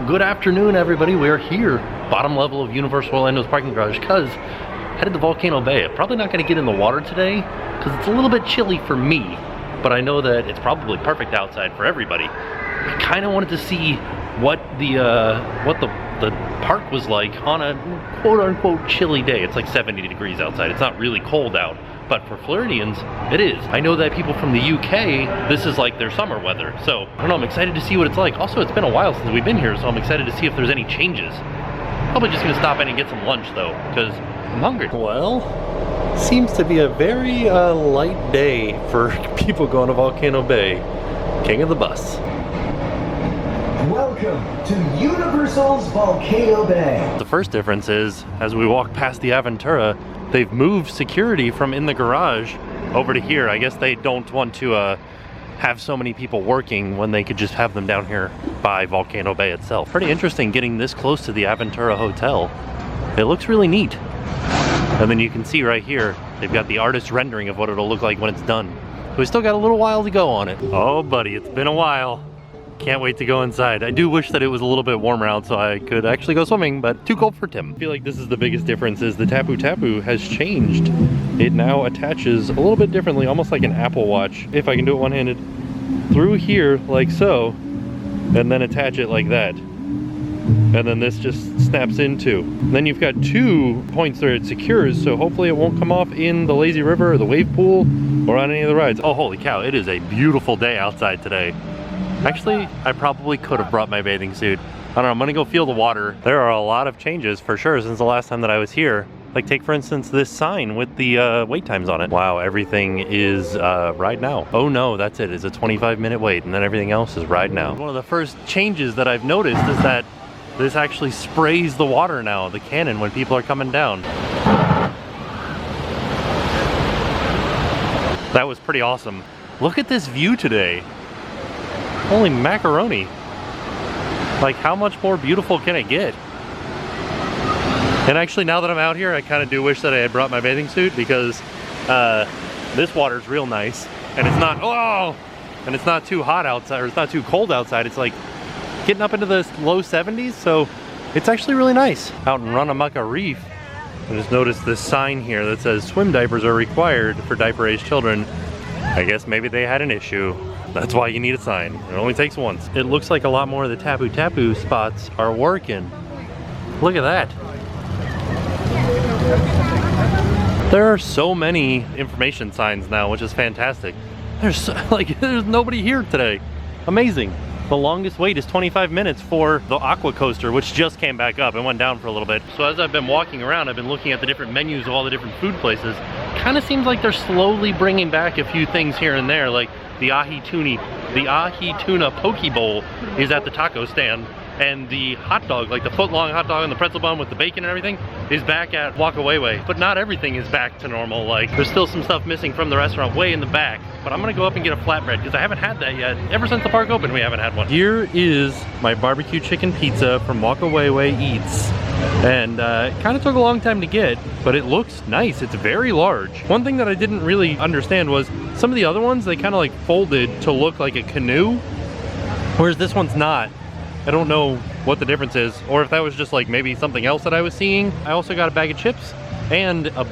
Good afternoon, everybody. We are here, bottom level of Universal Orlando's parking garage, because headed to Volcano Bay. I'm probably not going to get in the water today because it's a little bit chilly for me, but I know that it's probably perfect outside for everybody. I kind of wanted to see what the park was like on a quote-unquote chilly day. It's like 70 degrees outside. It's not really cold out, but for Floridians, it is. I know that people from the UK, this is like their summer weather. So, I don't know, I'm excited to see what it's like. Also, it's been a while since we've been here, so I'm excited to see if there's any changes. Probably just gonna stop in and get some lunch though, because I'm hungry. Well, seems to be a very light day for people going to Volcano Bay. King of the bus. Welcome to Universal's Volcano Bay. The first difference is, as we walk past the Aventura, they've moved security from in the garage over to here. I guess they don't want to have so many people working when they could just have them down here by Volcano Bay itself. Pretty interesting getting this close to the Aventura Hotel. It looks really neat. And then you can see right here, they've got the artist rendering of what it'll look like when it's done. We still got a little while to go on it. Oh buddy, it's been a while. Can't wait to go inside. I do wish that it was a little bit warmer out so I could actually go swimming, but too cold for Tim. I feel like this is the biggest difference is the Tapu Tapu has changed. It now attaches a little bit differently, almost like an Apple Watch, if I can do it one-handed, through here like so, and then attach it like that. And then this just snaps into. And then you've got 2 points where it secures, so hopefully it won't come off in the lazy river or the wave pool or on any of the rides. Oh, holy cow, it is a beautiful day outside today. Actually, I probably could have brought my bathing suit. I don't know, I'm gonna go feel the water. There are a lot of changes for sure since the last time that I was here. Like take for instance this sign with the wait times on it. Wow, everything is ride now. Oh no, that's it, it's a 25-minute wait and then everything else is ride now. One of the first changes that I've noticed is that this actually sprays the water now, the cannon, when people are coming down. That was pretty awesome. Look at this view today. Holy macaroni. Like, how much more beautiful can it get? And actually, now that I'm out here, I kind of do wish that I had brought my bathing suit because this water's real nice. And it's not, oh! And it's not too hot outside, or it's not too cold outside. It's like getting up into the low 70s, so it's actually really nice. Out in Runamaka Reef, I just noticed this sign here that says swim diapers are required for diaper-aged children. I guess maybe they had an issue. That's why you need a sign. It only takes once. It looks like a lot more of the Tapu Tapu spots are working. Look at that. There are so many information signs now, which is fantastic. There's nobody here today. Amazing. The longest wait is 25 minutes for the Aqua Coaster, which just came back up and went down for a little bit. So as I've been walking around, I've been looking at the different menus of all the different food places. Kind of seems like they're slowly bringing back a few things here and there, like the ahi tuna poke bowl is at the taco stand, and the hot dog, like the foot-long hot dog and the pretzel bun with the bacon and everything, is back at Wakawaiwai. But not everything is back to normal. Like, there's still some stuff missing from the restaurant way in the back. But I'm gonna go up and get a flatbread because I haven't had that yet. Ever since the park opened, we haven't had one. Here is my Bbq Chicken Pizza from Wakawaiwai Eats. And it kind of took a long time to get, but it looks nice. It's very large. One thing that I didn't really understand was some of the other ones, they kind of like folded to look like a canoe, whereas this one's not. I don't know what the difference is, or if that was just like maybe something else that I was seeing. I also got a bag of chips and a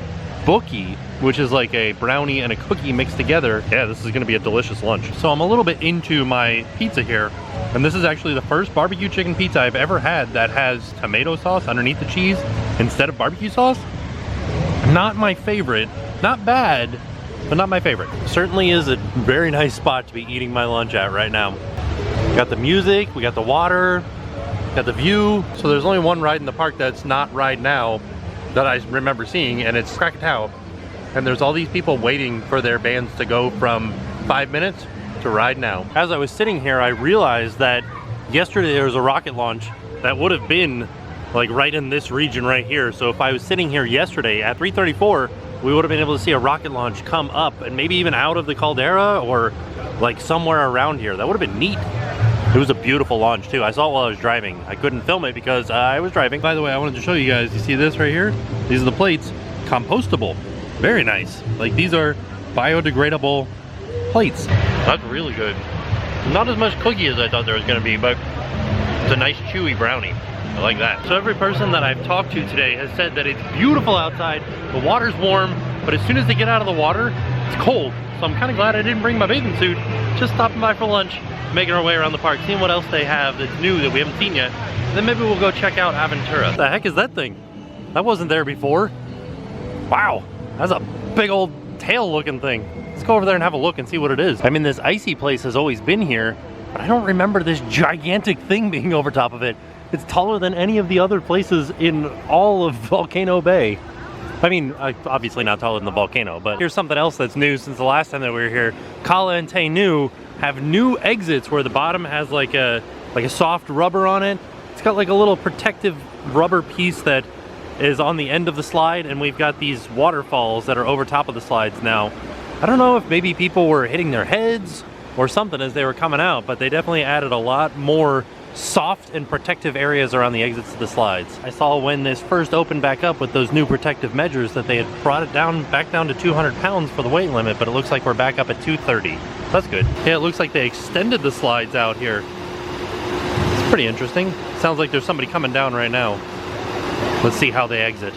bookie, which is like a brownie and a cookie mixed together. Yeah, this is gonna be a delicious lunch. So I'm a little bit into my pizza here, and this is actually the first Bbq Chicken Pizza I've ever had that has tomato sauce underneath the cheese instead of barbecue sauce. Not my favorite, not bad, but not my favorite. Certainly is a very nice spot to be eating my lunch at right now. We got the music, we got the water, got the view. So there's only one ride in the park that's not ride now that I remember seeing, and it's Krakatau. And there's all these people waiting for their bands to go from 5 minutes to ride now. As I was sitting here, I realized that yesterday there was a rocket launch that would have been like right in this region right here. So if I was sitting here yesterday at 3:34, we would have been able to see a rocket launch come up and maybe even out of the caldera or like somewhere around here. That would have been neat. It was a beautiful launch too. I saw it while I was driving. I couldn't film it because I was driving. By the way, I wanted to show you guys, you see this right here? These are the plates, compostable. Very nice. Like, these are biodegradable plates. That's really good. Not as much cookie as I thought there was gonna be, but It's a nice chewy brownie. I like that. So every person that I've talked to today has said that it's beautiful outside, the water's warm, but as soon as they get out of the water, it's cold. So I'm kind of glad I didn't bring my bathing suit. Just stopping by for lunch, making our way around the park, seeing what else they have that's new that we haven't seen yet. And then maybe we'll go check out Aventura. The heck is that thing? That wasn't there before. Wow, that's a big old tail looking thing. Let's go over there and have a look and see what it is. I mean, this icy place has always been here, but I don't remember this gigantic thing being over top of it. It's taller than any of the other places in all of Volcano Bay. I mean, obviously not taller than the volcano, but here's something else that's new since the last time that we were here. Kala and Tainu have new exits where the bottom has like a soft rubber on it. It's got like a little protective rubber piece that is on the end of the slide, and we've got these waterfalls that are over top of the slides now. I don't know if maybe people were hitting their heads or something as they were coming out, but they definitely added a lot more soft and protective areas around the exits to the slides. I saw when this first opened back up with those new protective measures that they had brought it back down to 200 pounds for the weight limit, but it looks like we're back up at 230. So that's good. Yeah, it looks like they extended the slides out here. It's pretty interesting. Sounds like there's somebody coming down right now. Let's see how they exit.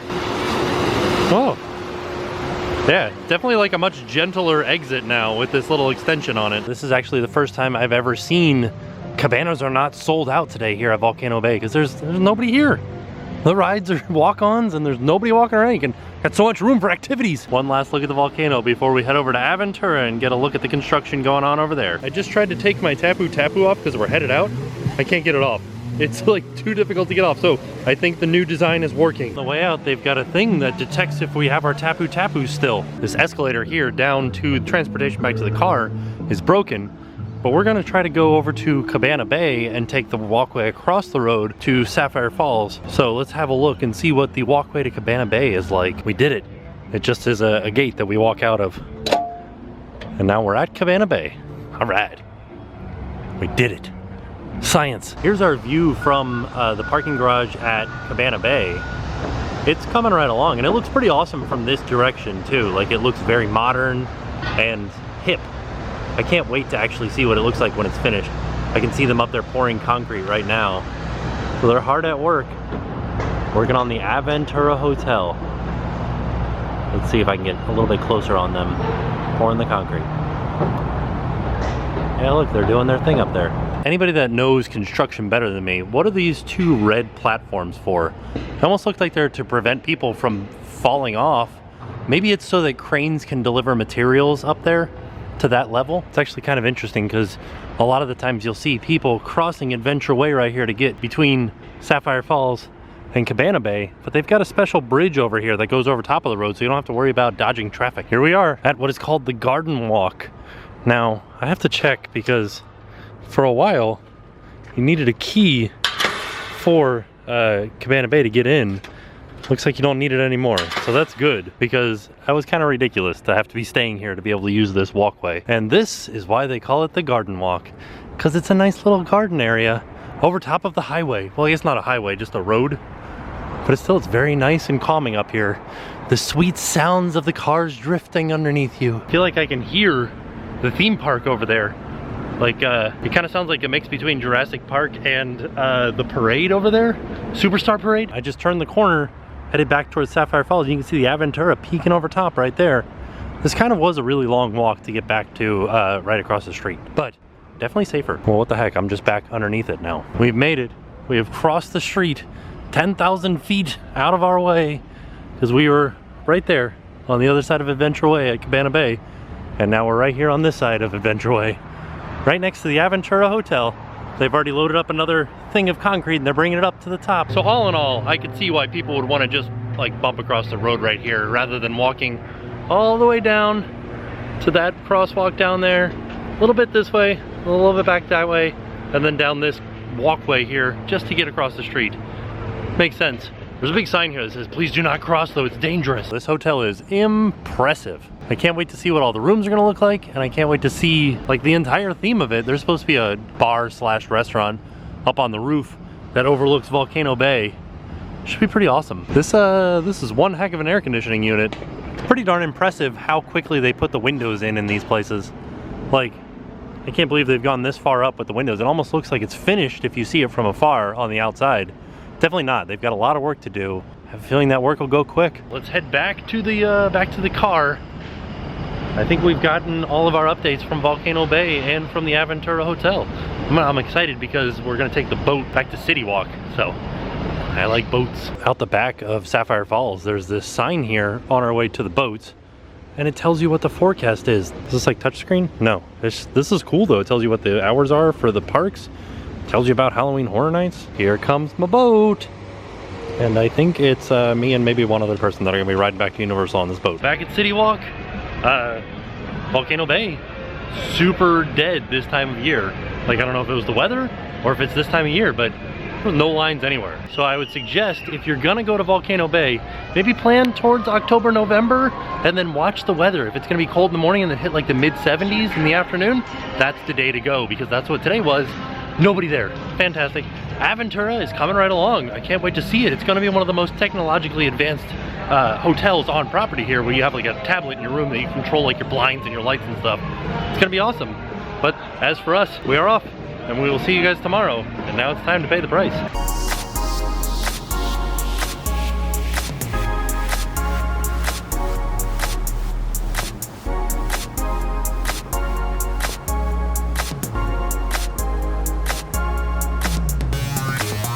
Oh. Yeah, definitely like a much gentler exit now with this little extension on it. This is actually the first time I've ever seen cabanas are not sold out today here at Volcano Bay, because there's nobody here. The rides are walk-ons and there's nobody walking around. You can got so much room for activities. One last look at the volcano before we head over to Aventura and get a look at the construction going on over there. I just tried to take my Tapu Tapu off because we're headed out. I can't get it off. It's like too difficult to get off, so I think the new design is working. On the way out, they've got a thing that detects if we have our Tapu Tapu still. This escalator here down to transportation back to the car is broken, but we're gonna try to go over to Cabana Bay and take the walkway across the road to Sapphire Falls. So let's have a look and see what the walkway to Cabana Bay is like. We did it. It just is a gate that we walk out of. And now we're at Cabana Bay. All right, we did it. Science. Here's our view from the parking garage at Cabana Bay. It's coming right along, and it looks pretty awesome from this direction too. Like, it looks very modern and hip. I can't wait to actually see what it looks like when it's finished. I can see them up there pouring concrete right now. So they're hard at work, working on the Aventura Hotel. Let's see if I can get a little bit closer on them, pouring the concrete. Yeah, look, they're doing their thing up there. Anybody that knows construction better than me, what are these two red platforms for? It almost looks like they're to prevent people from falling off. Maybe it's so that cranes can deliver materials up there to that level. It's actually kind of interesting because a lot of the times you'll see people crossing Adventure Way right here to get between Sapphire Falls and Cabana Bay, but they've got a special bridge over here that goes over top of the road, so you don't have to worry about dodging traffic. Here we are at what is called the Garden Walk. Now, I have to check because for a while you needed a key for Cabana Bay to get in. Looks like you don't need it anymore, so that's good, because that was kind of ridiculous to have to be staying here to be able to use this walkway. And this is why they call it the Garden Walk, because it's a nice little garden area over top of the highway. Well, it's not a highway, just a road, but it's very nice and calming up here. The sweet sounds of the cars drifting underneath you. I feel like I can hear the theme park over there. Like, it kind of sounds like a mix between Jurassic Park and the parade over there, Superstar Parade. I just turned the corner, headed back towards Sapphire Falls. You can see the Aventura peeking over top right there. This kind of was a really long walk to get back to right across the street, but definitely safer. Well, what the heck, I'm just back underneath it now. We've made it. We have crossed the street 10,000 feet out of our way, because we were right there on the other side of Adventure Way at Cabana Bay, and now we're right here on this side of Adventure Way, right next to the Aventura Hotel. They've already loaded up another thing of concrete and they're bringing it up to the top. So all in all, I could see why people would want to just like bump across the road right here rather than walking all the way down to that crosswalk down there, a little bit this way, a little bit back that way, and then down this walkway here just to get across the street. Makes sense. There's a big sign here that says, please do not cross though, it's dangerous. This hotel is impressive. I can't wait to see what all the rooms are gonna look like, and I can't wait to see like the entire theme of it. There's supposed to be a bar slash restaurant up on the roof that overlooks Volcano Bay. Should be pretty awesome. This is one heck of an air conditioning unit. It's pretty darn impressive how quickly they put the windows in these places. Like, I can't believe they've gone this far up with the windows. It almost looks like it's finished if you see it from afar on the outside. Definitely not. They've got a lot of work to do. I have a feeling that work will go quick. Let's head back to the car. I think we've gotten all of our updates from Volcano Bay and from the Aventura Hotel. I'm excited because we're gonna take the boat back to City Walk, so I like boats. Out the back of Sapphire Falls, there's this sign here on our way to the boats, and it tells you what the forecast is. Is this like touchscreen? No. This is cool though. It tells you what the hours are for the parks. It tells you about Halloween Horror Nights. Here comes my boat. And I think it's me and maybe one other person that are gonna be riding back to Universal on this boat. Back at City Walk, Volcano Bay, super dead this time of year. Like, I don't know if it was the weather or if it's this time of year, but there's no lines anywhere. So I would suggest if you're gonna go to Volcano Bay, maybe plan towards October, November, and then watch the weather. If it's gonna be cold in the morning and then hit like the mid 70s in the afternoon, that's the day to go, because that's what today was. Nobody there. Fantastic. Aventura is coming right along. I can't wait to see it. It's gonna be one of the most technologically advanced hotels on property here, where you have like a tablet in your room that you control like your blinds and your lights and stuff. It's gonna be awesome. But as for us, we are off, and we will see you guys tomorrow. And now it's time to pay the price.